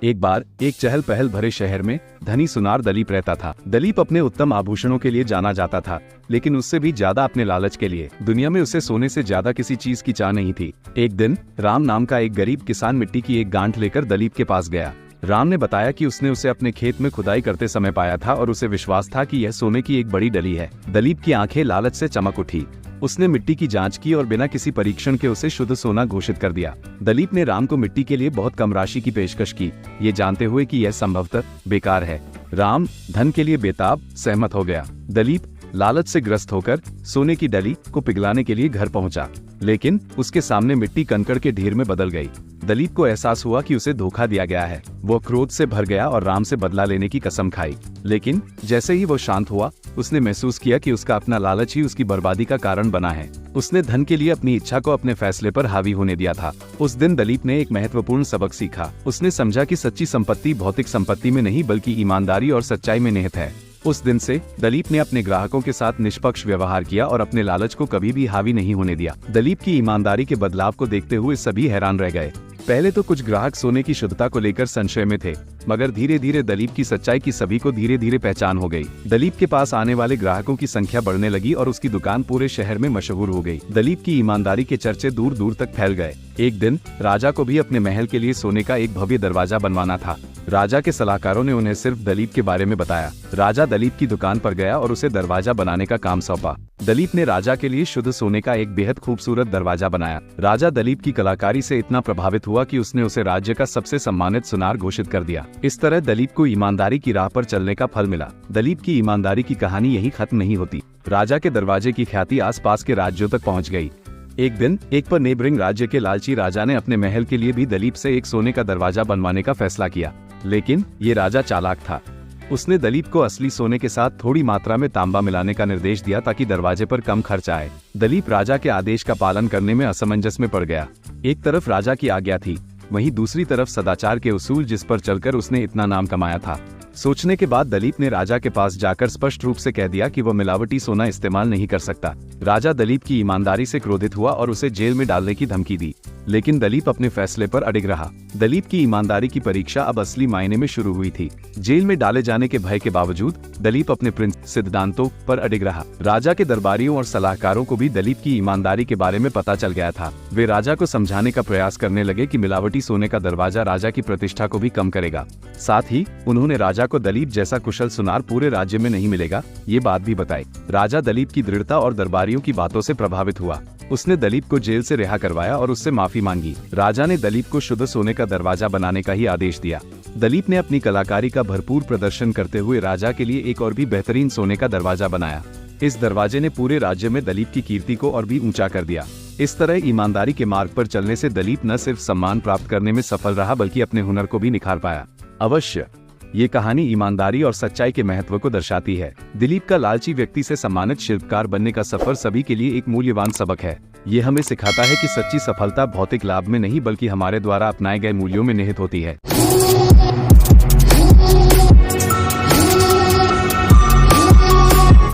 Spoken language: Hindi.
एक बार एक चहल पहल भरे शहर में धनी सुनार दलीप रहता था। दलीप अपने उत्तम आभूषणों के लिए जाना जाता था, लेकिन उससे भी ज्यादा अपने लालच के लिए। दुनिया में उसे सोने से ज्यादा किसी चीज की चाह नहीं थी। एक दिन राम नाम का एक गरीब किसान मिट्टी की एक गांठ लेकर दलीप के पास गया। राम ने बताया कि उसने उसे अपने खेत में खुदाई करते समय पाया था और उसे विश्वास था कि यह सोने की एक बड़ी डली है। दलीप की आंखें लालच से चमक उठी। उसने मिट्टी की जांच की और बिना किसी परीक्षण के उसे शुद्ध सोना घोषित कर दिया। दलीप ने राम को मिट्टी के लिए बहुत कम राशि की पेशकश की, ये जानते हुए कि यह संभवतः बेकार है। राम धन के लिए बेताब सहमत हो गया। दलीप लालच से ग्रस्त होकर सोने की डली को पिघलाने के लिए घर पहुंचा, लेकिन उसके सामने मिट्टी कंकड़ के ढेर में बदल गई। दलीप को एहसास हुआ कि उसे धोखा दिया गया है। वो क्रोध से भर गया और राम से बदला लेने की कसम खाई। लेकिन जैसे ही वो शांत हुआ, उसने महसूस किया कि उसका अपना लालच ही उसकी बर्बादी का कारण बना है। उसने धन के लिए अपनी इच्छा को अपने फैसले पर हावी होने दिया था। उस दिन दलीप ने एक महत्वपूर्ण सबक सीखा। उसने समझा कि सच्ची संपत्ति भौतिक संपत्ति में नहीं बल्कि ईमानदारी और सच्चाई में निहित है। उस दिन से दलीप ने अपने ग्राहकों के साथ निष्पक्ष व्यवहार किया और अपने लालच को कभी भी हावी नहीं होने दिया। दलीप की ईमानदारी के बदलाव को देखते हुए सभी हैरान रह गए। पहले तो कुछ ग्राहक सोने की शुद्धता को लेकर संशय में थे, मगर धीरे धीरे दलीप की सच्चाई की सभी को धीरे धीरे पहचान हो गई। दलीप के पास आने वाले ग्राहकों की संख्या बढ़ने लगी और उसकी दुकान पूरे शहर में मशहूर हो गई। दलीप की ईमानदारी के चर्चे दूर दूर तक फैल गए। एक दिन राजा को भी अपने महल के लिए सोने का एक भव्य दरवाजा बनवाना था। राजा के सलाहकारों ने उन्हें सिर्फ दलीप के बारे में बताया। राजा दलीप की दुकान पर गया और उसे दरवाजा बनाने का काम सौंपा। दलीप ने राजा के लिए शुद्ध सोने का एक बेहद खूबसूरत दरवाजा बनाया। राजा दलीप की कलाकारी से इतना प्रभावित हुआ कि उसने उसे राज्य का सबसे सम्मानित सुनार घोषित कर दिया। इस तरह दलीप को ईमानदारी की राह पर चलने का फल मिला। दलीप की ईमानदारी की कहानी यही खत्म नहीं होती। राजा के दरवाजे की ख्याति आसपास के राज्यों तक पहुंच गई। एक दिन एक पर नेबरिंग राज्य के लालची राजा ने अपने महल के लिए भी दलीप से एक सोने का दरवाजा बनवाने का फैसला किया, लेकिन ये राजा चालाक था। उसने दलीप को असली सोने के साथ थोड़ी मात्रा में तांबा मिलाने का निर्देश दिया ताकि दरवाजे पर कम खर्च आए। दलीप राजा के आदेश का पालन करने में असमंजस में पड़ गया। एक तरफ राजा की आज्ञा थी, वहीं दूसरी तरफ सदाचार के उसूल जिस पर चलकर उसने इतना नाम कमाया था। सोचने के बाद दलीप ने राजा के पास जाकर स्पष्ट रूप से कह दिया कि वह मिलावटी सोना इस्तेमाल नहीं कर सकता। राजा दलीप की ईमानदारी से क्रोधित हुआ और उसे जेल में डालने की धमकी दी, लेकिन दलीप अपने फैसले पर अडिग रहा। दलीप की ईमानदारी की परीक्षा अब असली मायने में शुरू हुई थी। जेल में डाले जाने के भय के बावजूद दलीप अपने सिद्धांतों पर अडिग रहा। राजा के दरबारियों और सलाहकारों को भी दलीप की ईमानदारी के बारे में पता चल गया था। वे राजा को समझाने का प्रयास करने लगे कि मिलावटी सोने का दरवाजा राजा की प्रतिष्ठा को भी कम करेगा। साथ ही उन्होंने राजा को दलीप जैसा कुशल सुनार पूरे राज्य में नहीं मिलेगा, ये बात भी बताई। राजा दलीप की दृढ़ता और दरबारियों की बातों से प्रभावित हुआ। उसने दलीप को जेल से रिहा करवाया और उससे माफी मांगी। राजा ने दलीप को शुद्ध सोने का दरवाजा बनाने का ही आदेश दिया। दलीप ने अपनी कलाकारी का भरपूर प्रदर्शन करते हुए राजा के लिए एक और भी बेहतरीन सोने का दरवाजा बनाया। इस दरवाजे ने पूरे राज्य में दलीप की कीर्ति को और भी ऊंचा कर दिया। इस तरह ईमानदारी के मार्ग पर चलने से दलीप न सिर्फ सम्मान प्राप्त करने में सफल रहा बल्कि अपने हुनर को भी निखार पाया। अवश्य ये कहानी ईमानदारी और सच्चाई के महत्व को दर्शाती है। दिलीप का लालची व्यक्ति से सम्मानित शिल्पकार बनने का सफर सभी के लिए एक मूल्यवान सबक है। ये हमें सिखाता है कि सच्ची सफलता भौतिक लाभ में नहीं बल्कि हमारे द्वारा अपनाए गए मूल्यों में निहित होती है।